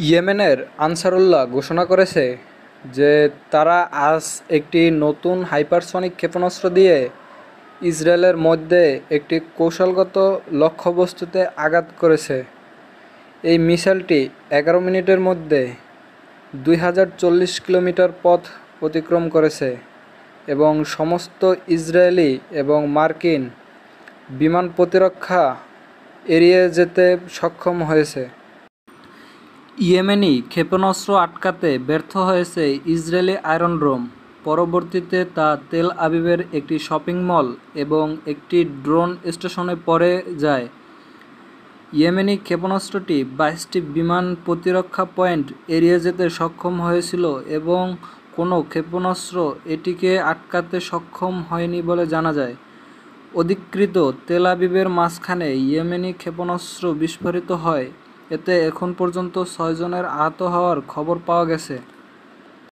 ইয়েমেনের আনসারুল্লাহ ঘোষণা করেছে যে তারা আজ একটি নতুন হাইপারসনিক ক্ষেপণাস্ত্র দিয়ে ইসরায়েলের মধ্যে একটি কৌশলগত লক্ষ্যবস্তুতে আঘাত করেছে। এই মিসাইলটি 11 মিনিটের মধ্যে 2040 কিলোমিটার পথ অতিক্রম করেছে এবং সমস্ত ইসরায়েলি এবং মার্কিন বিমান প্রতিরক্ষা এড়িয়ে যেতে সক্ষম হয়েছে। ইয়েমেনি ক্ষেপণাস্ত্র আটকাতে ব্যর্থ হয়েছে ইসরায়েলি আয়রন ডোম। পরবর্তীতে তা তেল আবিবের একটি শপিং মল এবং একটি ড্রোন স্টেশনে পড়ে যায়। ইয়েমেনি ক্ষেপণাস্ত্রটি 22টি বিমান প্রতিরক্ষা পয়েন্ট এড়িয়ে যেতে সক্ষম হয়েছিল এবং কোনো ক্ষেপণাস্ত্র এটিকে আটকাতে সক্ষম হয়নি বলে জানা যায়। অধিকৃত তেল আবিবের মাঝখানে ইয়েমেনি ক্ষেপণাস্ত্র বিস্ফোরিত হয়। এতে এখন পর্যন্ত 6 জনের আহত হওয়ার খবর পাওয়া গেছে।